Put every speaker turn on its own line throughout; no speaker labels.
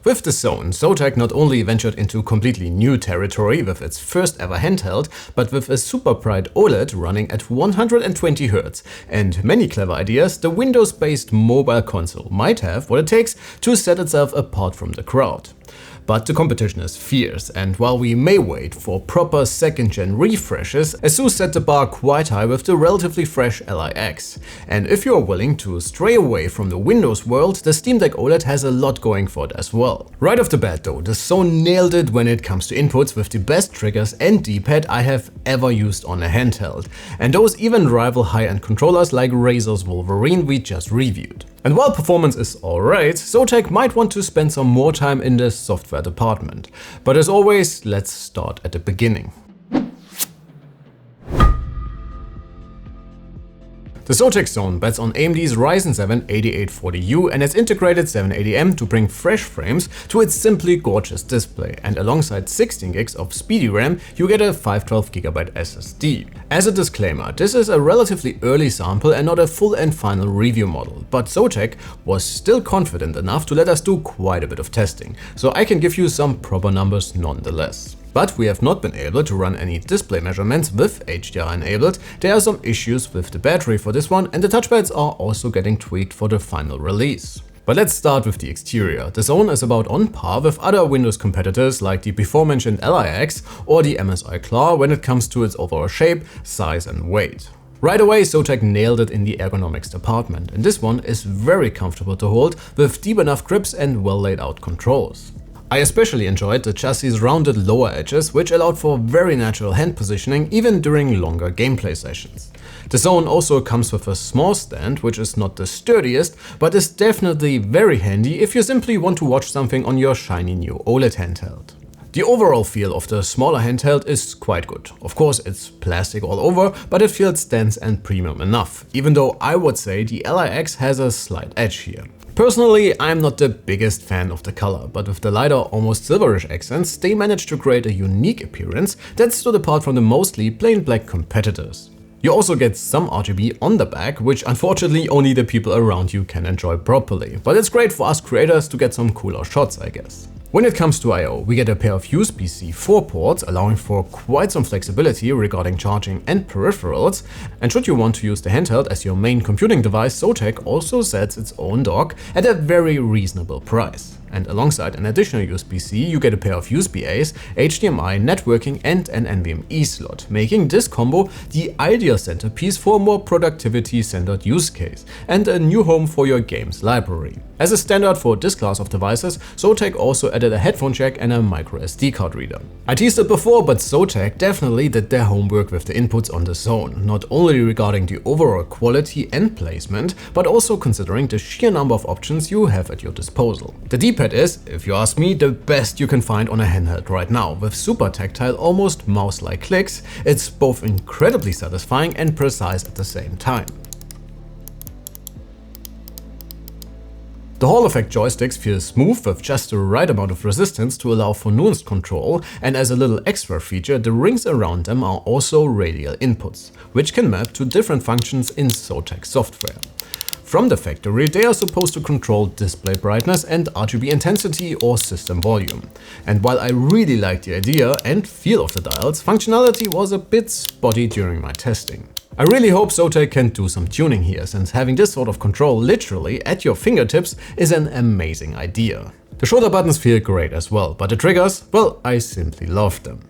With the Zone, Zotac not only ventured into completely new territory with its first ever handheld, but with a super bright OLED running at 120Hz and many clever ideas, the Windows-based mobile console might have what it takes to set itself apart from the crowd. But the competition is fierce, and while we may wait for proper second-gen refreshes, ASUS set the bar quite high with the relatively fresh Ally X. And if you're willing to stray away from the Windows world, the Steam Deck OLED has a lot going for it as well. Right off the bat though, the Zone nailed it when it comes to inputs with the best triggers and D-pad I have ever used on a handheld. And those even rival high-end controllers like Razer's Wolverine we just reviewed. And while performance is alright, Zotac might want to spend some more time in the software department. But as always, let's start at the beginning. The Zotac Zone bets on AMD's Ryzen 7 8840U and its integrated 780M to bring fresh frames to its simply gorgeous display, and alongside 16 gigs of speedy RAM, you get a 512GB SSD. As a disclaimer, this is a relatively early sample and not a full and final review model, but Zotac was still confident enough to let us do quite a bit of testing, so I can give you some proper numbers nonetheless. But we have not been able to run any display measurements with HDR enabled. There are some issues with the battery for this one, and the touchpads are also getting tweaked for the final release. But let's start with the exterior. The Zone is about on par with other Windows competitors like the before mentioned Ally X or the MSI Claw when it comes to its overall shape, size and weight. Right away, Zotac nailed it in the ergonomics department, and this one is very comfortable to hold with deep enough grips and well laid out controls. I especially enjoyed the chassis' rounded lower edges, which allowed for very natural hand positioning even during longer gameplay sessions. The Zone also comes with a small stand, which is not the sturdiest, but is definitely very handy if you simply want to watch something on your shiny new OLED handheld. The overall feel of the smaller handheld is quite good. Of course, it's plastic all over, but it feels dense and premium enough, even though I would say the Ally X has a slight edge here. Personally, I'm not the biggest fan of the color, but with the lighter, almost silverish accents, they managed to create a unique appearance that stood apart from the mostly plain black competitors. You also get some RGB on the back, which unfortunately only the people around you can enjoy properly, but it's great for us creators to get some cooler shots, I guess. When it comes to I/O, we get a pair of USB-C 4 ports, allowing for quite some flexibility regarding charging and peripherals, and should you want to use the handheld as your main computing device, Zotac also sets its own dock at a very reasonable price. And alongside an additional USB-C, you get a pair of USB-A's, HDMI, networking and an NVMe slot, making this combo the ideal centerpiece for a more productivity-centered use case and a new home for your games library. As a standard for this class of devices, Zotac also added a headphone jack and a micro SD card reader. I teased it before, but Zotac definitely did their homework with the inputs on the Zone, not only regarding the overall quality and placement, but also considering the sheer number of options you have at your disposal. The D-pad is, if you ask me, the best you can find on a handheld right now. With super tactile, almost mouse-like clicks, it's both incredibly satisfying and precise at the same time. The Hall effect joysticks feel smooth with just the right amount of resistance to allow for nuanced control, and as a little extra feature, the rings around them are also radial inputs, which can map to different functions in Zotac software. From the factory, they are supposed to control display brightness and RGB intensity or system volume. And while I really liked the idea and feel of the dials, functionality was a bit spotty during my testing. I really hope Zotac can do some tuning here, since having this sort of control literally at your fingertips is an amazing idea. The shoulder buttons feel great as well, but the triggers, well, I simply love them.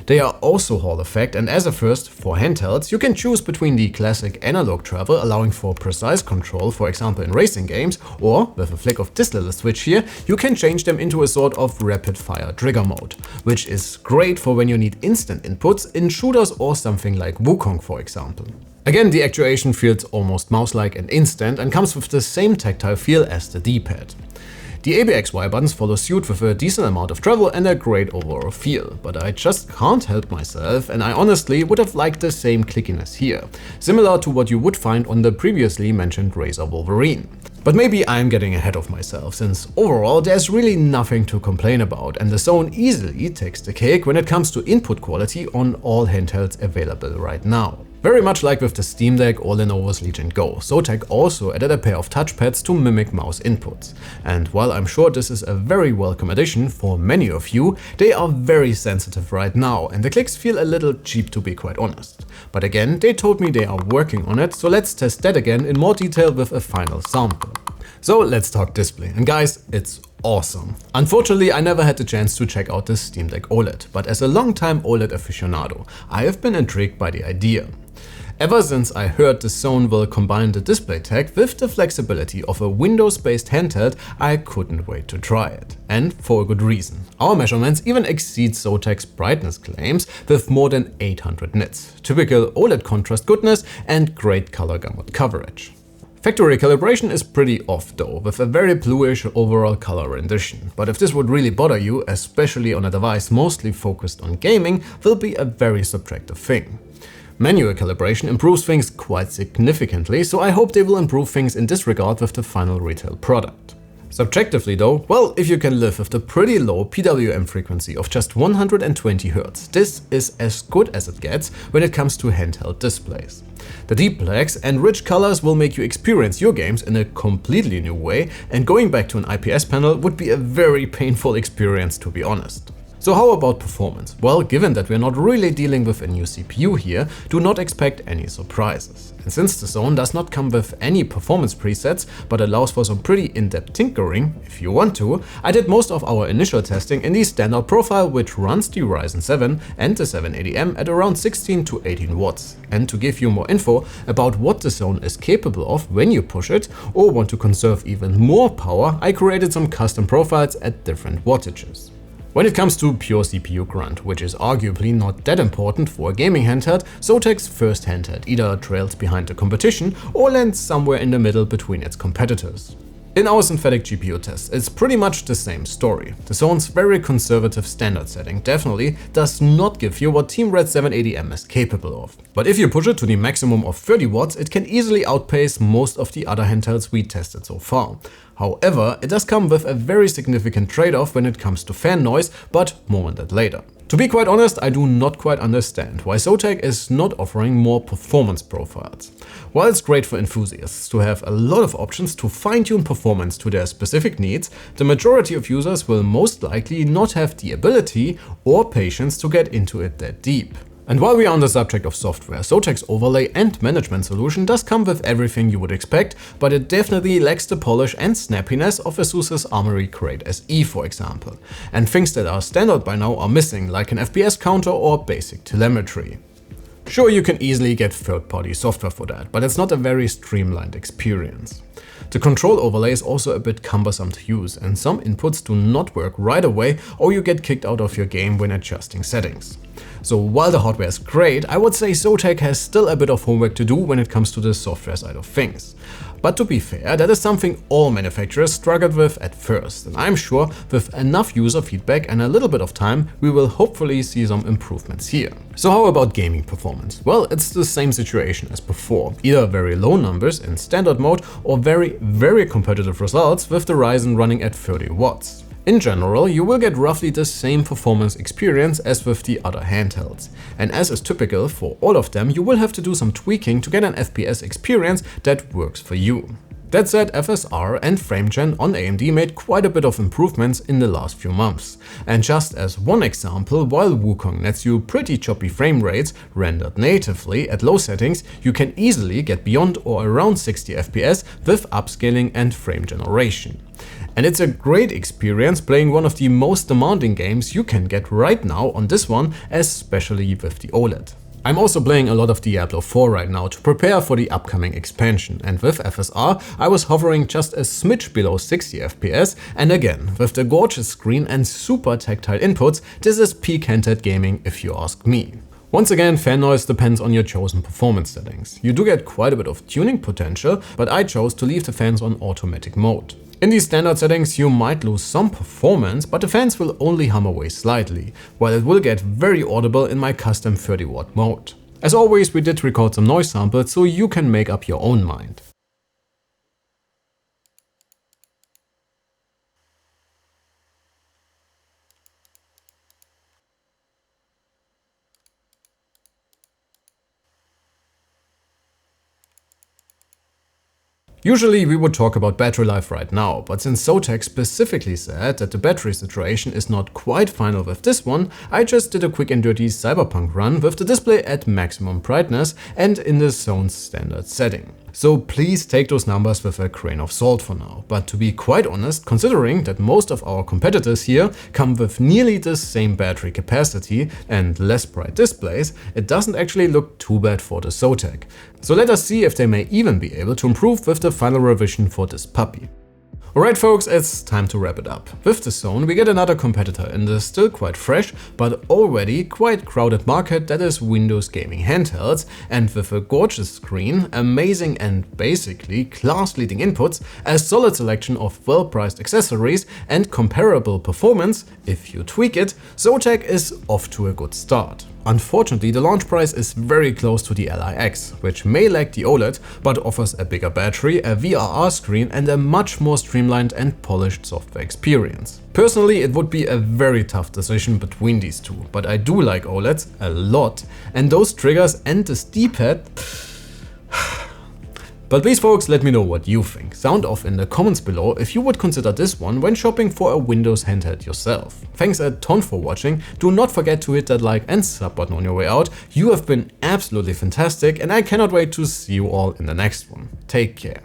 They are also Hall effect, and as a first for handhelds, you can choose between the classic analog travel, allowing for precise control, for example in racing games, or with a flick of this little switch here, you can change them into a sort of rapid fire trigger mode, which is great for when you need instant inputs in shooters or something like Wukong, for example. Again, the actuation feels almost mouse-like and instant and comes with the same tactile feel as the D-pad. The ABXY buttons follow suit with a decent amount of travel and a great overall feel, but I just can't help myself, and I honestly would have liked the same clickiness here, similar to what you would find on the previously mentioned Razer Wolverine. But maybe I'm getting ahead of myself, since overall there's really nothing to complain about, and the Zone easily takes the cake when it comes to input quality on all handhelds available right now. Very much like with the Steam Deck or Lenovo's Legion Go, Zotac also added a pair of touchpads to mimic mouse inputs. And while I'm sure this is a very welcome addition for many of you, they are very sensitive right now and the clicks feel a little cheap, to be quite honest. But again, they told me they are working on it, so let's test that again in more detail with a final sample. So let's talk display, and guys, it's awesome. Unfortunately, I never had the chance to check out this Steam Deck OLED, but as a long-time OLED aficionado, I have been intrigued by the idea. Ever since I heard the Zone will combine the display tech with the flexibility of a Windows-based handheld, I couldn't wait to try it. And for a good reason. Our measurements even exceed Zotac's brightness claims with more than 800 nits, typical OLED contrast goodness and great color gamut coverage. Factory calibration is pretty off though, with a very bluish overall color rendition, but if this would really bother you, especially on a device mostly focused on gaming, will be a very subtractive thing. Manual calibration improves things quite significantly, so I hope they will improve things in this regard with the final retail product. Subjectively though, well, if you can live with the pretty low PWM frequency of just 120 Hz, this is as good as it gets when it comes to handheld displays. The deep blacks and rich colors will make you experience your games in a completely new way, and going back to an IPS panel would be a very painful experience, to be honest. So how about performance? Well, given that we're not really dealing with a new CPU here, do not expect any surprises. And since the Zone does not come with any performance presets, but allows for some pretty in-depth tinkering, if you want to, I did most of our initial testing in the standard profile, which runs the Ryzen 7 and the 780M at around 16 to 18 watts. And to give you more info about what the Zone is capable of when you push it, or want to conserve even more power, I created some custom profiles at different wattages. When it comes to pure CPU grunt, which is arguably not that important for a gaming handheld, Zotac's first handheld either trails behind the competition or lands somewhere in the middle between its competitors. In our synthetic GPU tests, it's pretty much the same story. The Zone's very conservative standard setting definitely does not give you what Team Red 780M is capable of. But if you push it to the maximum of 30 watts, it can easily outpace most of the other handhelds we tested so far. However, it does come with a very significant trade-off when it comes to fan noise, but more on that later. To be quite honest, I do not quite understand why Zotac is not offering more performance profiles. While it's great for enthusiasts to have a lot of options to fine-tune performance to their specific needs, the majority of users will most likely not have the ability or patience to get into it that deep. And while we are on the subject of software, Zotac's overlay and management solution does come with everything you would expect, but it definitely lacks the polish and snappiness of ASUS's Armoury Crate SE, for example. And things that are standard by now are missing, like an FPS counter or basic telemetry. Sure, you can easily get third-party software for that, but it's not a very streamlined experience. The control overlay is also a bit cumbersome to use, and some inputs do not work right away, or you get kicked out of your game when adjusting settings. So while the hardware is great, I would say Zotac has still a bit of homework to do when it comes to the software side of things. But to be fair, that is something all manufacturers struggled with at first, and I'm sure with enough user feedback and a little bit of time, we will hopefully see some improvements here. So how about gaming performance? Well, it's the same situation as before, either very low numbers in standard mode or very competitive results with the Ryzen running at 30 watts. In general, you will get roughly the same performance experience as with the other handhelds. And as is typical for all of them, you will have to do some tweaking to get an FPS experience that works for you. That said, FSR and FrameGen on AMD made quite a bit of improvements in the last few months. And just as one example, while Wukong nets you pretty choppy frame rates rendered natively at low settings, you can easily get beyond or around 60 FPS with upscaling and frame generation. And it's a great experience playing one of the most demanding games you can get right now on this one, especially with the OLED. I'm also playing a lot of Diablo 4 right now to prepare for the upcoming expansion, and with FSR I was hovering just a smidge below 60 FPS, and again, with the gorgeous screen and super tactile inputs, this is peak handheld gaming if you ask me. Once again, fan noise depends on your chosen performance settings. You do get quite a bit of tuning potential, but I chose to leave the fans on automatic mode. In these standard settings you might lose some performance, but the fans will only hum away slightly, while it will get very audible in my custom 30 watt mode. As always, we did record some noise samples so you can make up your own mind. Usually we would talk about battery life right now, but since Zotac specifically said that the battery situation is not quite final with this one, I just did a quick and dirty cyberpunk run with the display at maximum brightness and in the zone's standard setting. So please take those numbers with a grain of salt for now, but to be quite honest, considering that most of our competitors here come with nearly the same battery capacity and less bright displays, it doesn't actually look too bad for the Zotac. So let us see if they may even be able to improve with the final revision for this puppy. Alright folks, it's time to wrap it up. With the Zone we get another competitor in the still quite fresh but already quite crowded market that is Windows gaming handhelds, and with a gorgeous screen, amazing and basically class-leading inputs, a solid selection of well-priced accessories and comparable performance, if you tweak it, Zotac is off to a good start. Unfortunately, the launch price is very close to the Ally X, which may lack the OLED, but offers a bigger battery, a VRR screen and a much more streamlined and polished software experience. Personally, it would be a very tough decision between these two, but I do like OLEDs a lot, and those triggers and the D-pad. But please folks, let me know what you think. Sound off in the comments below if you would consider this one when shopping for a Windows handheld yourself. Thanks a ton for watching, do not forget to hit that like and sub button on your way out. You have been absolutely fantastic and I cannot wait to see you all in the next one. Take care.